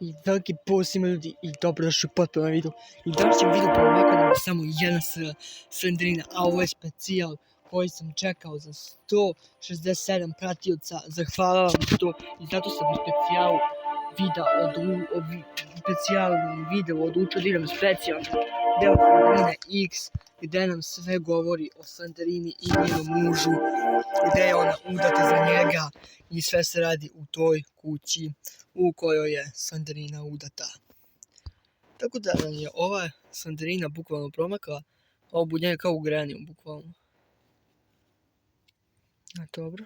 I veliki pozdrav svima ljudi i dobrodošli u potpuno video. I danas ćemo video pa ovako da samo jedna Slenderina, a ovo je specijal koji sam čekao za 167 pratioca. Zahvala vam to i zato sam u specijalnom videu odlučio da idem specijalno deo Slenderine X, gdje nam sve govori o Slenderini i njenom mužu, gdje je ona udata za njega i sve se radi u toj kući u kojoj je Slenderina udata. Tako da je ova Slenderina bukvalno promakla, ovo budnje kao u Graniju bukvalno. Dobro.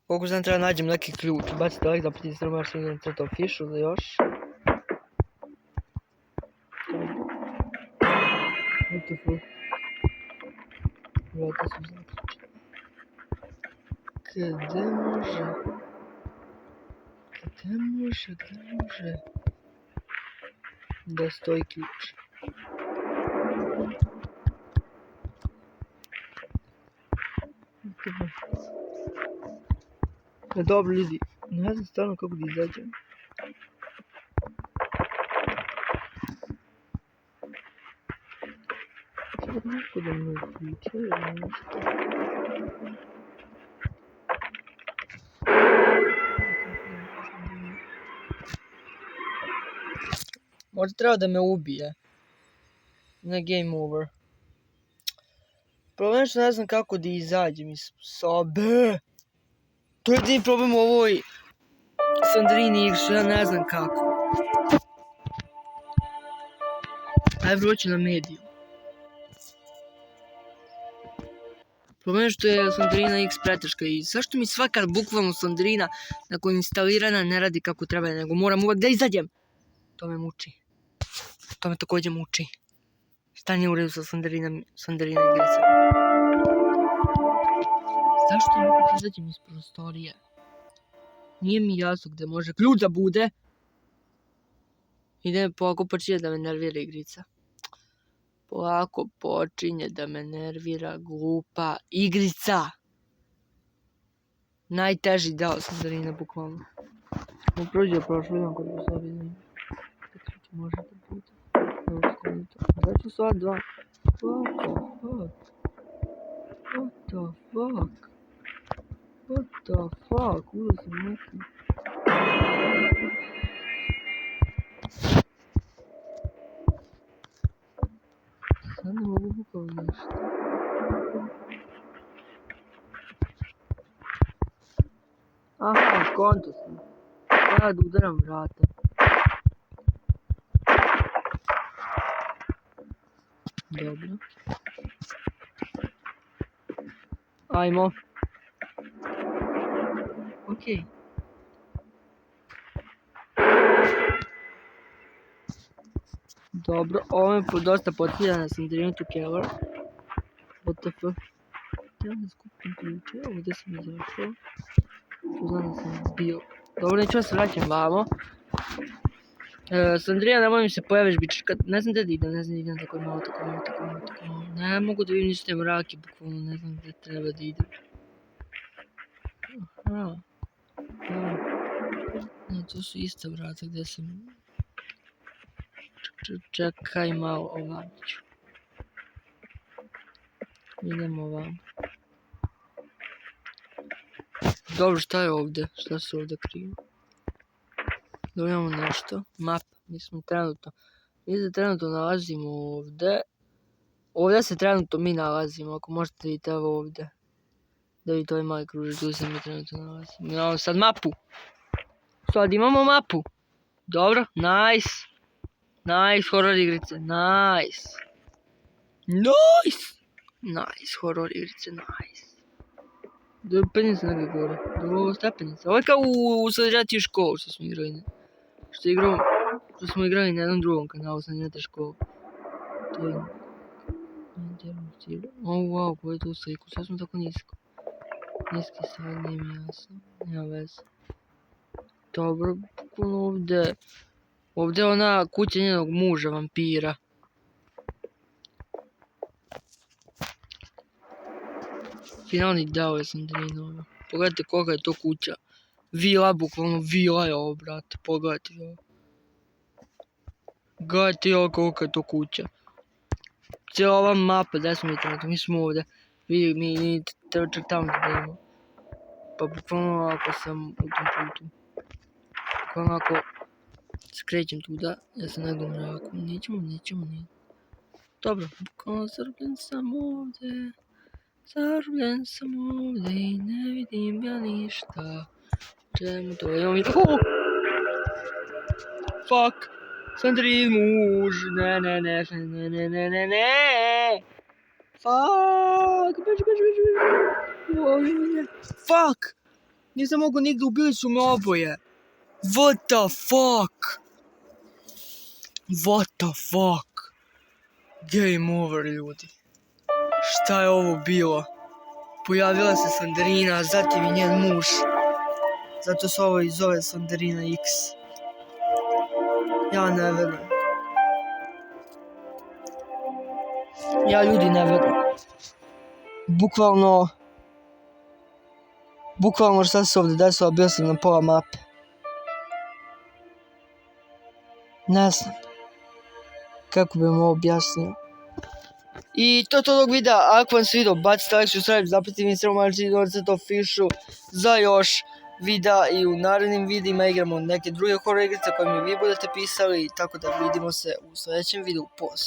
Koliko znam treba nađem neki ključ, bacite like, zapratite se na Slenderina Crta Official ili još. What the fuck? Vrata su zaključene. Gdje može da stoji ključ? Dobro ljudi, ne znam stvarno kako da izađem. Sada neko da me uključe ili nešto. Možda treba da me ubije. Ne game over. Problem je što ne znam kako da izađem iz sobe. To je jedini problem u ovoj Slenderini što ja ne znam kako. Ajde vroću na mediju. Problem je što je Slenderina X preteška i zašto mi svaka bukvalno Slenderina nakon instalirana ne radi kako treba, nego moram uvek da izađem. To me muči. To me također muči. Šta nije u redu sa Slenderina igrica? Zašto mogu izađem iz prostorije? Nije mi jasno gdje može ključ da bude. Ide polako počinje da me nervira igrica. Polako počinje da me nervira glupa igrica. Najteži deo Slenderina bukvalno. Prođe prošlo jedan kod poslali da može da bude. Znači sva dva. What the fuck? Uda sam neki. Sad ne mogu bukvalno ništa. Aha, skonto sam. Sada da udaram vrata. Dobro. Ajmo. Okej. Dobro, ovo je dosta podsjeća na Slenderinu Keller. What the fuck? Ja ne skupim ključe, ovdje sam izašao. Tu znam da sam bio. Dobro, neću da se vraćam vamo. Slenderina, nemoj mi se pojaviš bička. Ne znam gdje da idem, tako je malo. Ne mogu da vidim ništa te mrake, bukvalno ne znam gdje treba da idem. Aha. Ne, to su ista vrata gdje sam... Čekaj malo, ovam ću. Idemo ovam. Dobro, šta je ovdje? Šta se ovdje krije? Dobro, imamo nešto. Map. Mi se trenutno nalazimo ovdje. Ovdje se trenutno mi nalazimo. Ako možete vidjeti evo ovdje. Da vidite ovaj mali kružić, tu se mi trenutno nalazimo. Imamo sad mapu. Sad imamo mapu. Dobro, nice. Nice, horror igrice, nice. Horror igrice, nice. Penjem se negdje gore, do stepenice. Ovo je kao u sadržati u školu što smo igrali. Što smo igrali na jednom drugom kanalu, Slenderina školu. To je... wow, koji je tu sliku, sad smo tako nisko. Niski sad, nije mi jasno, nema veze. Dobro, ovdje... Ovdje je ona kuća njenog muža, vampira. Finalni deo je Slenderina. Pogledajte koga je to kuća. Vila, bukvalno vila je ovo, brate, pogledajte ovo. Gledajte ovo koliko je to kuća. Cijela ova mapa, gdje smo mi trenutno, mi smo ovdje. Mi treba čak tamo da idemo. Pa bukvalno ako sam u tom putu. Bukvalno ako skrećem tuda, ja sam negdje u mraku. Nećemo. Dobro, bukvalno zarobljen sam ovdje. Zarobljen sam ovdje i ne vidim ja ništa. Čemu to imam i... Fuck! Sandrin muž! Ne. Fuck! Beži! Fuck! Nisam mogu nigdje, ubili su me oboje. What the fuck? Game over, ljudi. Šta je ovo bilo? Pojavila se Sandrina, zatim i njen muž. Zato se ovo i zove Sandrina X. Ja ne verujem. Ja ljudi ne verujem. Bukvalno šta se ovdje desilo, bio sam na pola mape. Ne znam. Kako bi vam ovo objasnio. I to je to tog videa, ako vam se video, bacite like, subscribe, zapratite mi Instagram, za još videa i u narednim videima igramo neke druge horror igrice koje mi vi budete pisali, tako da vidimo se u sljedećem videu. Poz!